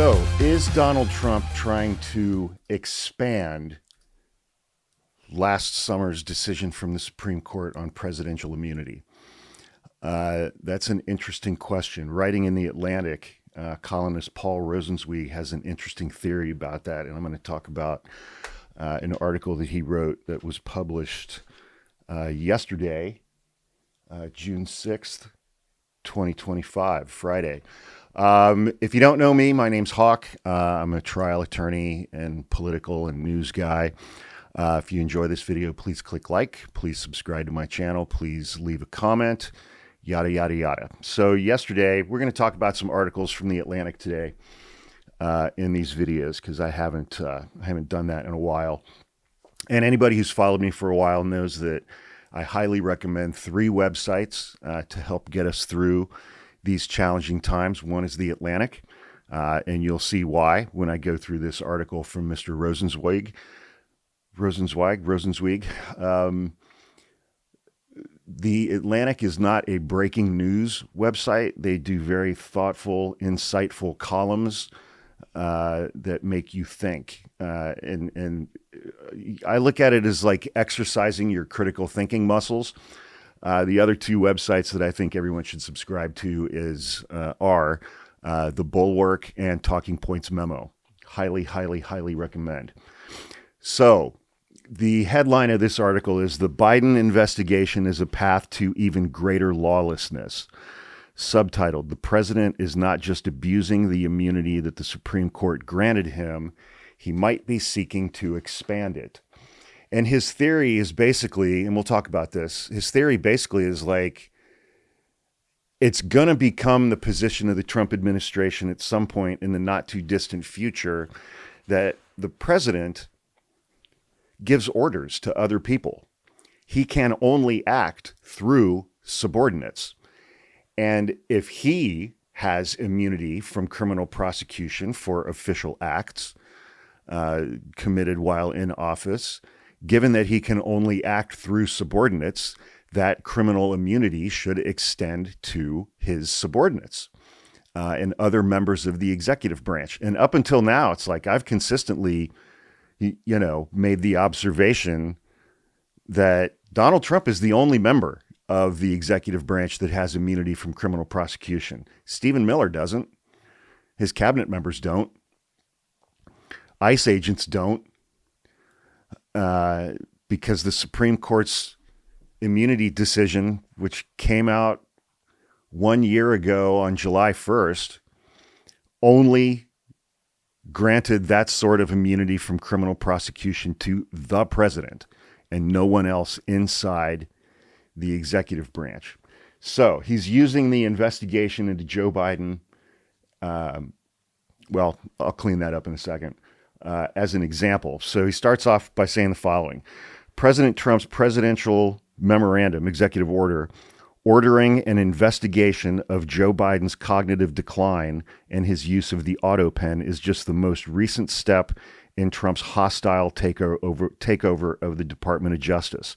So, is Donald Trump trying to expand last summer's decision from the Supreme Court on presidential immunity? That's an interesting question. Writing in The Atlantic, columnist Paul Rosenzweig has an interesting theory about that, and I'm going to talk about an article that he wrote that was published yesterday, June 6th, 2025, Friday. If you don't know me, my name's Hawk. I'm a trial attorney and political and news guy. If you enjoy this video, please click like, please subscribe to my channel, please leave a comment, yada, yada, yada. So yesterday, we're going to talk about some articles from The Atlantic today in these videos, because I haven't done that in a while. And anybody who's followed me for a while knows that I highly recommend 3 websites to help get us through these challenging times. One is The Atlantic, and you'll see why when I go through this article from Mr. Rosenzweig. The Atlantic is not a breaking news website. They do very thoughtful, insightful columns that make you think. And I look at it as like exercising your critical thinking muscles. The other 2 websites that I think everyone should subscribe to are The Bulwark and Talking Points Memo. Highly, highly, highly recommend. So the headline of this article is "The Biden Investigation is a Path to Even Greater Lawlessness." Subtitled, "The President is not just abusing the immunity that the Supreme Court granted him, he might be seeking to expand it." And his theory is basically, and we'll talk about this, his theory basically is like, it's going to become the position of the Trump administration at some point in the not too distant future that the president gives orders to other people. He can only act through subordinates. And if he has immunity from criminal prosecution for official acts committed while in office, given that he can only act through subordinates, that criminal immunity should extend to his subordinates and other members of the executive branch. And up until now, it's like I've consistently, made the observation that Donald Trump is the only member of the executive branch that has immunity from criminal prosecution. Stephen Miller doesn't. His cabinet members don't. ICE agents don't. Because the Supreme Court's immunity decision, which came out 1 year ago on July 1st, only granted that sort of immunity from criminal prosecution to the president and no one else inside the executive branch. So he's using the investigation into Joe Biden. Well, I'll clean that up in a second. As an example. So he starts off by saying the following: President Trump's presidential memorandum, executive order, ordering an investigation of Joe Biden's cognitive decline and his use of the Autopen is just the most recent step in Trump's hostile takeover of the Department of Justice.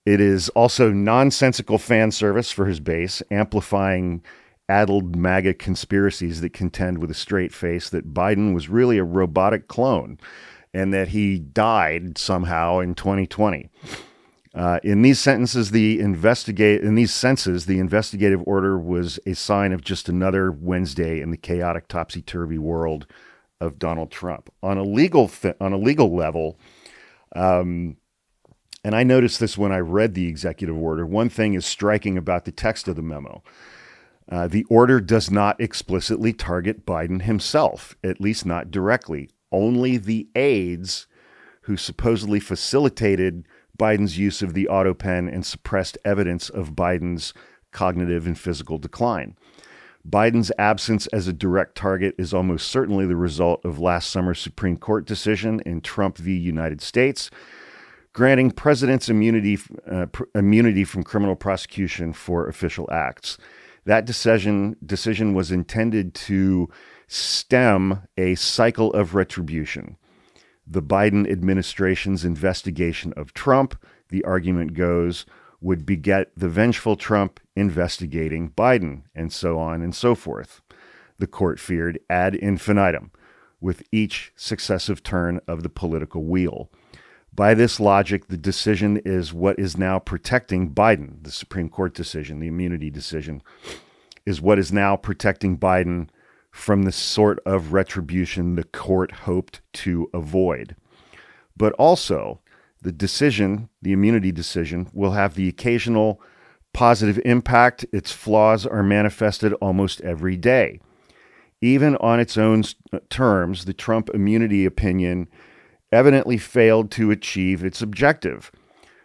It is also nonsensical fan service for his base, amplifying addled MAGA conspiracies that contend with a straight face that Biden was really a robotic clone and that he died somehow in 2020. In these senses, the investigative order was a sign of just another Wednesday in the chaotic, topsy-turvy world of Donald Trump. On a legal level, and I noticed this when I read the executive order, one thing is striking about the text of the memo. The order does not explicitly target Biden himself, at least not directly. Only the aides who supposedly facilitated Biden's use of the Autopen and suppressed evidence of Biden's cognitive and physical decline. Biden's absence as a direct target is almost certainly the result of last summer's Supreme Court decision in Trump v. United States, granting presidents immunity from criminal prosecution for official acts. That decision was intended to stem a cycle of retribution. The Biden administration's investigation of Trump, the argument goes, would beget the vengeful Trump investigating Biden, and so on and so forth. the court feared, ad infinitum, with each successive turn of the political wheel. By this logic, the decision is what is now protecting Biden. The Supreme Court decision, the immunity decision, is what is now protecting Biden from the sort of retribution the court hoped to avoid. But also, the decision, the immunity decision, will have the occasional positive impact. Its flaws are manifested almost every day. Even on its own terms, the Trump immunity opinion evidently failed to achieve its objective.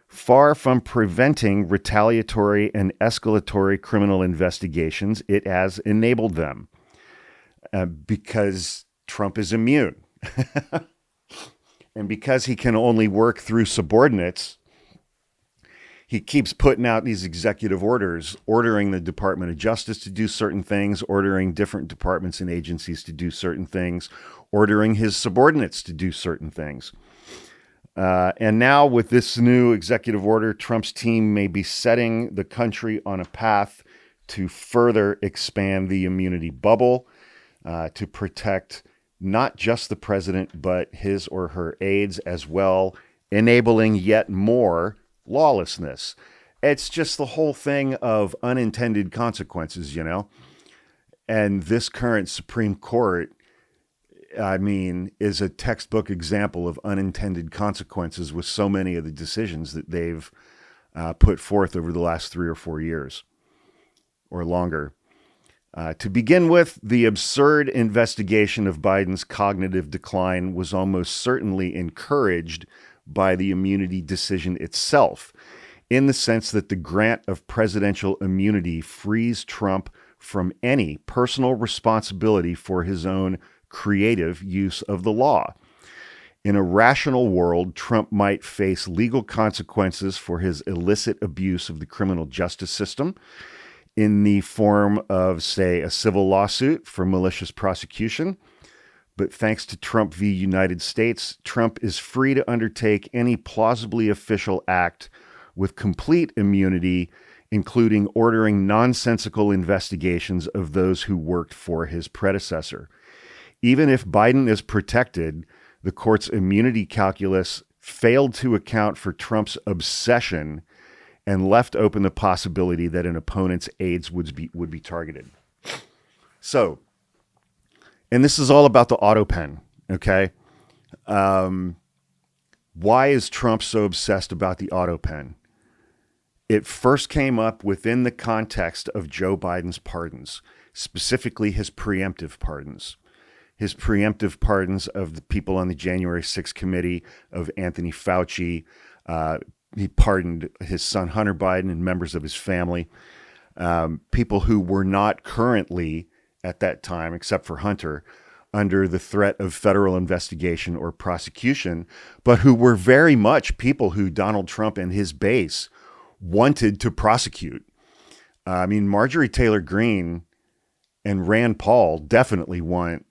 Far from preventing retaliatory and escalatory criminal investigations, it has enabled them because Trump is immune. And because he can only work through subordinates, he keeps putting out these executive orders, ordering the Department of Justice to do certain things, ordering different departments and agencies to do certain things, ordering his subordinates to do certain things. And now with this new executive order, Trump's team may be setting the country on a path to further expand the immunity bubble, to protect not just the president, but his or her aides as well, enabling yet more lawlessness. It's just the whole thing of unintended consequences, you know? And this current Supreme Court, I mean, is a textbook example of unintended consequences with so many of the decisions that they've put forth over the last 3 or 4 years or longer. To begin with, the absurd investigation of Biden's cognitive decline was almost certainly encouraged by the immunity decision itself, in the sense that the grant of presidential immunity frees Trump from any personal responsibility for his own creative use of the law. In a rational world, Trump might face legal consequences for his illicit abuse of the criminal justice system, in the form of, say, a civil lawsuit for malicious prosecution. But thanks to Trump v. United States, Trump is free to undertake any plausibly official act with complete immunity, including ordering nonsensical investigations of those who worked for his predecessor. Even if Biden is protected, the court's immunity calculus failed to account for Trump's obsession and left open the possibility that an opponent's aides would be targeted. So, and this is all about the Autopen, okay? Why is Trump so obsessed about the Autopen? It first came up within the context of Joe Biden's pardons, specifically his preemptive pardons. His preemptive pardons of the people on the January 6th committee, of Anthony Fauci. He pardoned his son, Hunter Biden, and members of his family, people who were not currently, at that time, except for Hunter, under the threat of federal investigation or prosecution, but who were very much people who Donald Trump and his base wanted to prosecute. I mean, Marjorie Taylor Greene and Rand Paul definitely want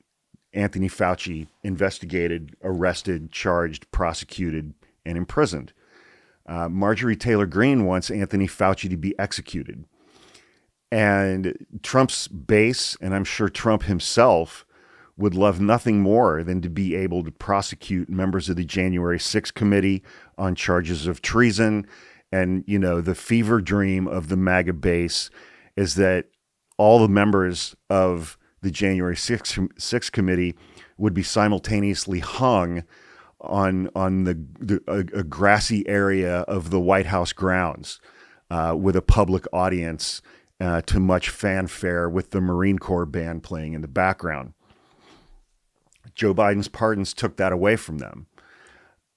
Anthony Fauci investigated, arrested, charged, prosecuted, and imprisoned. Marjorie Taylor Greene wants Anthony Fauci to be executed. And Trump's base, and I'm sure Trump himself, would love nothing more than to be able to prosecute members of the January 6th committee on charges of treason. And, you know, the fever dream of the MAGA base is that all the members of the January 6th committee would be simultaneously hung on a grassy area of the White House grounds with a public audience to much fanfare with the Marine Corps band playing in the background. Joe Biden's pardons took that away from them.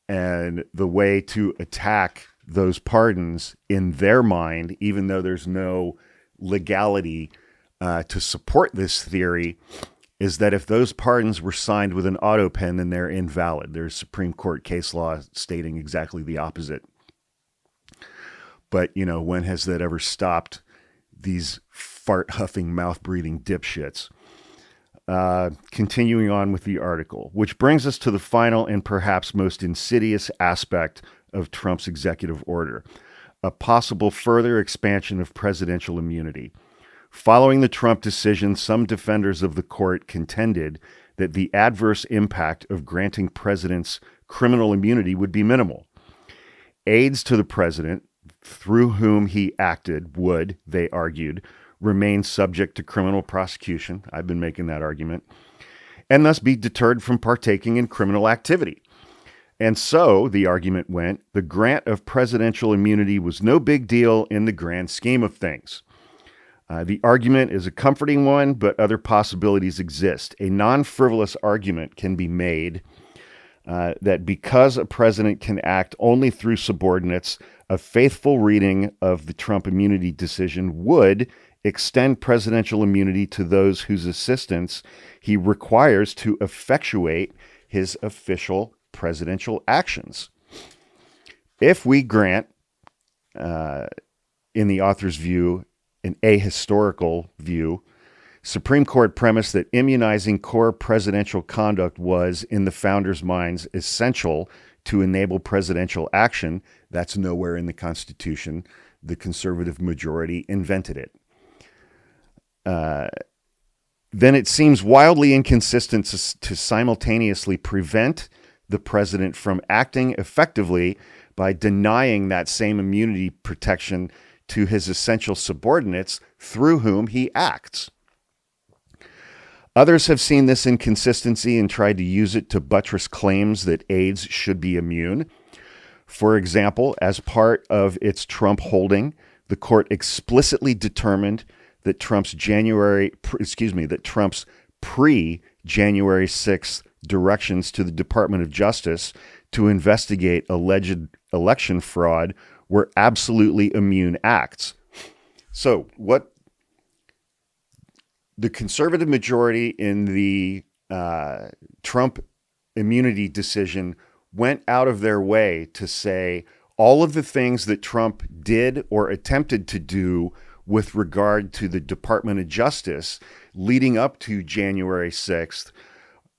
And the way to attack those pardons in their mind, even though there's no legality to support this theory, is that if those pardons were signed with an Autopen, then they're invalid. There's Supreme Court case law stating exactly the opposite. But, you know, when has that ever stopped these fart-huffing, mouth-breathing dipshits? Continuing on with the article, which brings us to the final and perhaps most insidious aspect of Trump's executive order, a possible further expansion of presidential immunity. Following the Trump decision, some defenders of the court contended that the adverse impact of granting presidents criminal immunity would be minimal. Aides to the president, through whom he acted, would, they argued, remain subject to criminal prosecution. I've been making that argument. And thus be deterred from partaking in criminal activity. And so, the argument went, the grant of presidential immunity was no big deal in the grand scheme of things. The argument is a comforting one, but other possibilities exist. A non-frivolous argument can be made that because a president can act only through subordinates, a faithful reading of the Trump immunity decision would extend presidential immunity to those whose assistance he requires to effectuate his official presidential actions. If we grant, in the author's view, an ahistorical view, Supreme Court premise that immunizing core presidential conduct was, in the founders' minds, essential to enable presidential action, that's nowhere in the Constitution. The conservative majority invented it. Then it seems wildly inconsistent to simultaneously prevent the president from acting effectively by denying that same immunity protection to his essential subordinates through whom he acts. Others have seen this inconsistency and tried to use it to buttress claims that aides should be immune. For example, as part of its Trump holding, the court explicitly determined that Trump's pre-January 6th directions to the Department of Justice to investigate alleged election fraud were absolutely immune acts. So what the conservative majority in the Trump immunity decision went out of their way to say all of the things that Trump did or attempted to do with regard to the Department of Justice leading up to January 6th,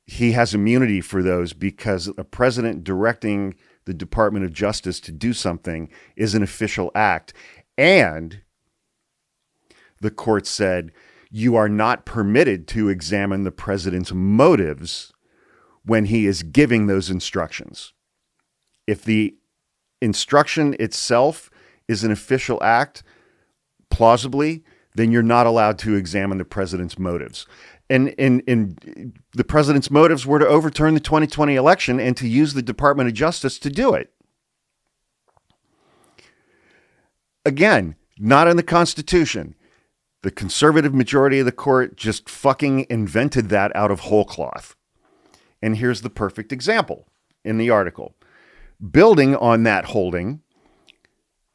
he has immunity for those because a president directing the Department of Justice to do something is an official act. And the court said, you are not permitted to examine the president's motives when he is giving those instructions. If the instruction itself is an official act, plausibly, then you're not allowed to examine the president's motives. And the president's motives were to overturn the 2020 election and to use the Department of Justice to do it. Again, not in the Constitution. The conservative majority of the court just fucking invented that out of whole cloth. And here's the perfect example in the article. Building on that holding,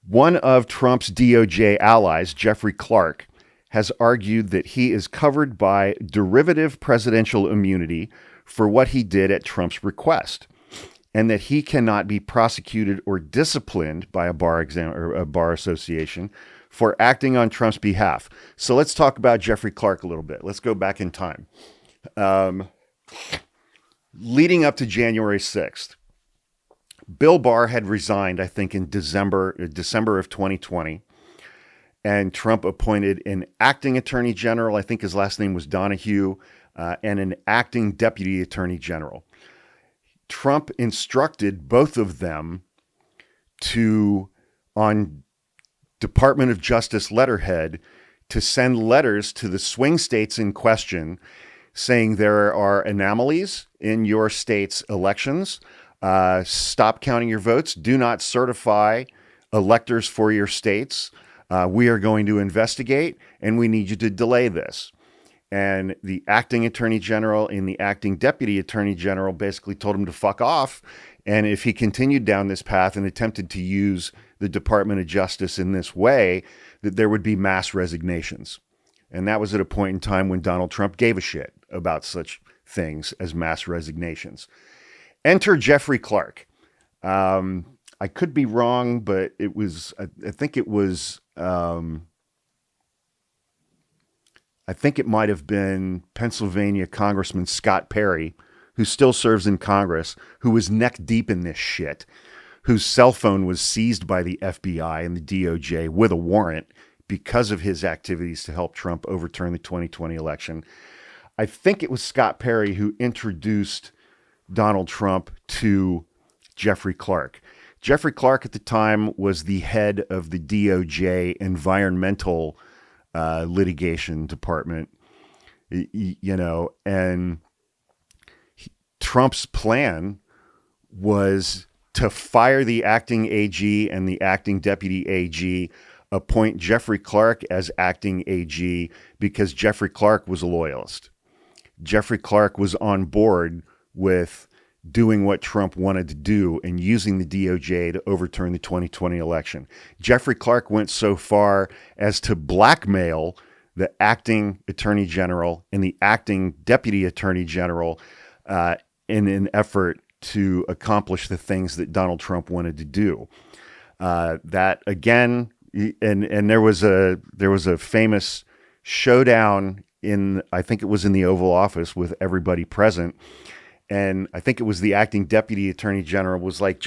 one of Trump's DOJ allies, Jeffrey Clark, has argued that he is covered by derivative presidential immunity for what he did at Trump's request, and that he cannot be prosecuted or disciplined by a bar association for acting on Trump's behalf. So let's talk about Jeffrey Clark a little bit. Let's go back in time. Leading up to January 6th, Bill Barr had resigned, I think, in December of 2020. And Trump appointed an acting attorney general, I think his last name was Donahue, and an acting deputy attorney general. Trump instructed both of them to, on Department of Justice letterhead, to send letters to the swing states in question saying there are anomalies in your state's elections. Stop counting your votes. Do not certify electors for your states. We are going to investigate, and we need you to delay this. And the acting attorney general and the acting deputy attorney general basically told him to fuck off. And if he continued down this path and attempted to use the Department of Justice in this way, that there would be mass resignations. And that was at a point in time when Donald Trump gave a shit about such things as mass resignations. Enter Jeffrey Clark. I could be wrong, but it was, I think it might have been Pennsylvania Congressman Scott Perry, who still serves in Congress, who was neck deep in this shit, whose cell phone was seized by the FBI and the DOJ with a warrant because of his activities to help Trump overturn the 2020 election. I think it was Scott Perry who introduced Donald Trump to Jeffrey Clark. Jeffrey Clark at the time was the head of the DOJ environmental litigation department, and Trump's plan was to fire the acting AG and the acting deputy AG, appoint Jeffrey Clark as acting AG because Jeffrey Clark was a loyalist. Jeffrey Clark was on board with doing what Trump wanted to do and using the DOJ to overturn the 2020 election. Jeffrey Clark went so far as to blackmail the acting attorney general and the acting deputy attorney general in an effort to accomplish the things that Donald Trump wanted to do. That again, and there was a famous showdown I think it was in the Oval Office with everybody present. And I think it was the acting deputy attorney general was like,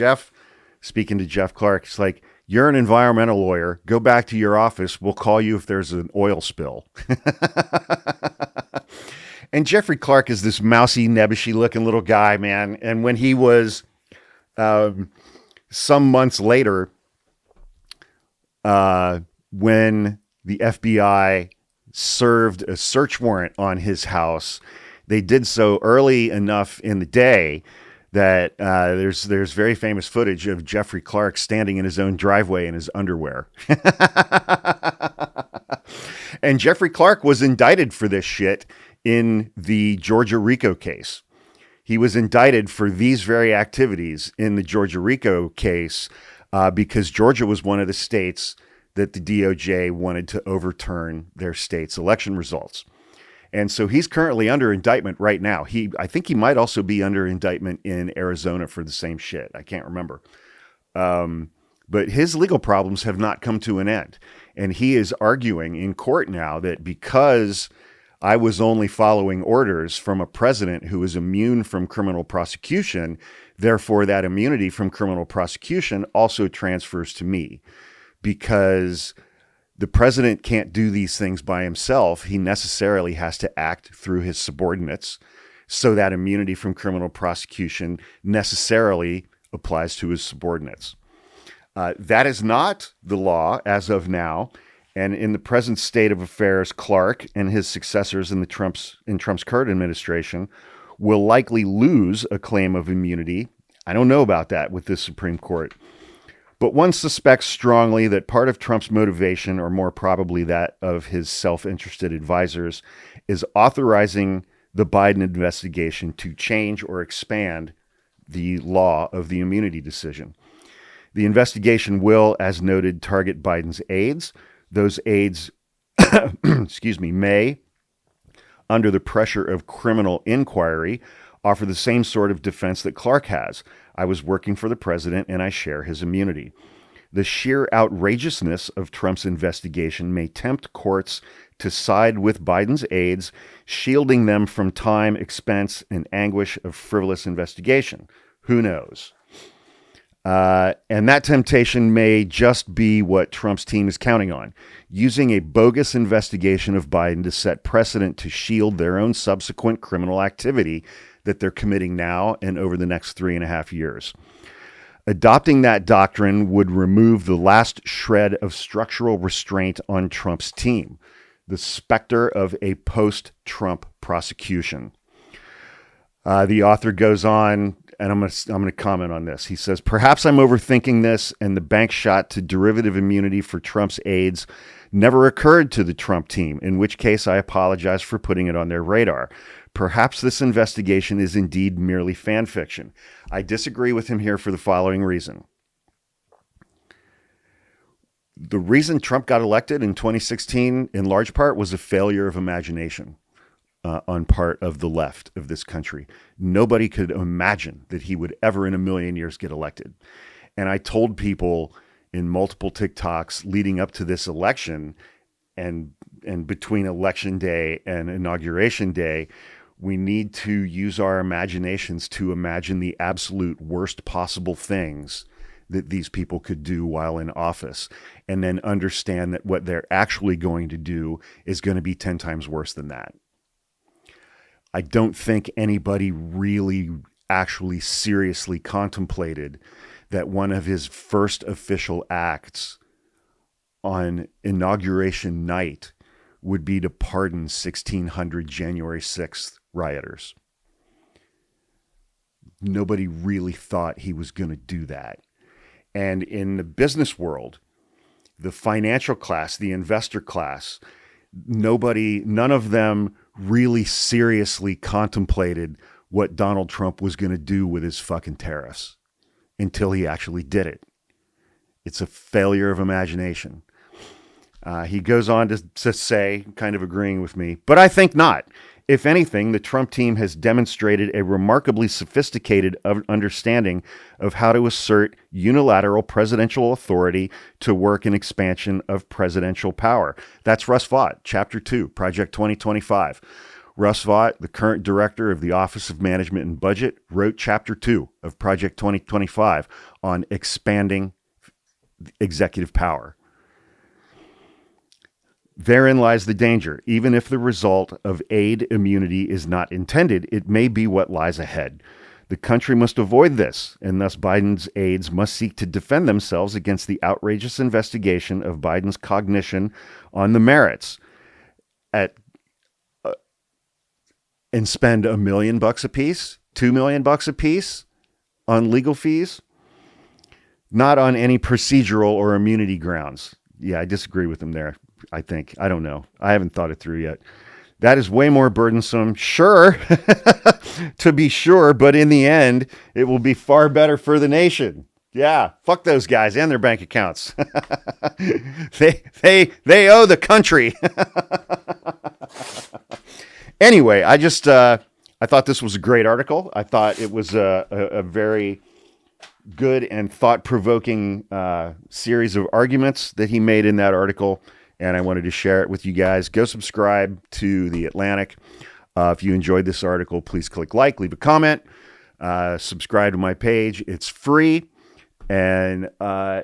speaking to Jeff Clark, it's like, you're an environmental lawyer. Go back to your office. We'll call you if there's an oil spill. And Jeffrey Clark is this mousy, nebbishy looking little guy, man. And when he was some months later, when the FBI served a search warrant on his house, they did so early enough in the day that there's very famous footage of Jeffrey Clark standing in his own driveway in his underwear. And Jeffrey Clark was indicted for this shit in the Georgia RICO case. He was indicted for these very activities in the Georgia RICO case because Georgia was one of the states that the DOJ wanted to overturn their state's election results. And so he's currently under indictment right now. I think he might also be under indictment in Arizona for the same shit. I can't remember. But his legal problems have not come to an end. And he is arguing in court now that because I was only following orders from a president who is immune from criminal prosecution, therefore that immunity from criminal prosecution also transfers to me. Because the president can't do these things by himself. He necessarily has to act through his subordinates. So that immunity from criminal prosecution necessarily applies to his subordinates. That is not the law as of now. And in the present state of affairs, Clark and his successors in Trump's current administration will likely lose a claim of immunity. I don't know about that with the Supreme Court. But one suspects strongly that part of Trump's motivation, or more probably that of his self-interested advisors, is authorizing the Biden investigation to change or expand the law of the immunity decision. The investigation will, as noted, target Biden's aides. Those aides, may, under the pressure of criminal inquiry, offer the same sort of defense that Clark has. I was working for the president and I share his immunity. The sheer outrageousness of Trump's investigation may tempt courts to side with Biden's aides, shielding them from time, expense, and anguish of frivolous investigation. Who knows? And that temptation may just be what Trump's team is counting on, using a bogus investigation of Biden to set precedent to shield their own subsequent criminal activity that they're committing now and over the next 3.5 years. Adopting that doctrine would remove the last shred of structural restraint on Trump's team, the specter of a post-Trump prosecution. The author goes on, and I'm going to comment on this. He says, perhaps I'm overthinking this, and the bank shot to derivative immunity for Trump's aides never occurred to the Trump team, in which case I apologize for putting it on their radar. Perhaps this investigation is indeed merely fan fiction. I disagree with him here for the following reason. The reason Trump got elected in 2016, in large part, was a failure of imagination on part of the left of this country. Nobody could imagine that he would ever in a million years get elected. And I told people in multiple TikToks leading up to this election and between election day and inauguration day, we need to use our imaginations to imagine the absolute worst possible things that these people could do while in office, and then understand that what they're actually going to do is going to be 10 times worse than that. I don't think anybody really actually seriously contemplated that one of his first official acts on inauguration night would be to pardon 1,600 January 6th rioters. Nobody really thought he was going to do that. And in the business world, the financial class, the investor class, none of them really seriously contemplated what Donald Trump was going to do with his fucking tariffs until he actually did it. It's a failure of imagination. He goes on to say, kind of agreeing with me, but I think not. If anything, the Trump team has demonstrated a remarkably sophisticated understanding of how to assert unilateral presidential authority to work an expansion of presidential power. That's Russ Vought, Chapter 2, Project 2025. Russ Vought, the current director of the Office of Management and Budget, wrote Chapter 2 of Project 2025 on expanding executive power. Therein lies the danger. Even if the result of aid immunity is not intended, it may be what lies ahead. The country must avoid this, and thus Biden's aides must seek to defend themselves against the outrageous investigation of Biden's cognition on the merits and spend $1 million apiece, $2 million apiece on legal fees, not on any procedural or immunity grounds. Yeah, I disagree with him there. I think. I don't know. I haven't thought it through yet. That is way more burdensome. Sure, to be sure, but in the end, it will be far better for the nation. Yeah, fuck those guys and their bank accounts. They owe the country. Anyway, I thought this was a great article. I thought it was a very good and thought-provoking series of arguments that he made in that article. And I wanted to share it with you guys. Go subscribe to The Atlantic. If you enjoyed this article, please click like, leave a comment, subscribe to my page. It's free, and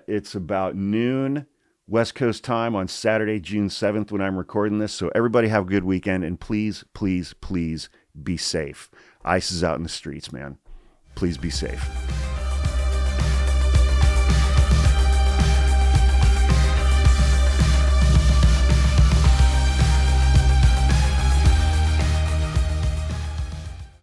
it's about noon West Coast time on Saturday, June 7th when I'm recording this. So everybody have a good weekend, and please, please, please be safe. ICE is out in the streets, man. Please be safe.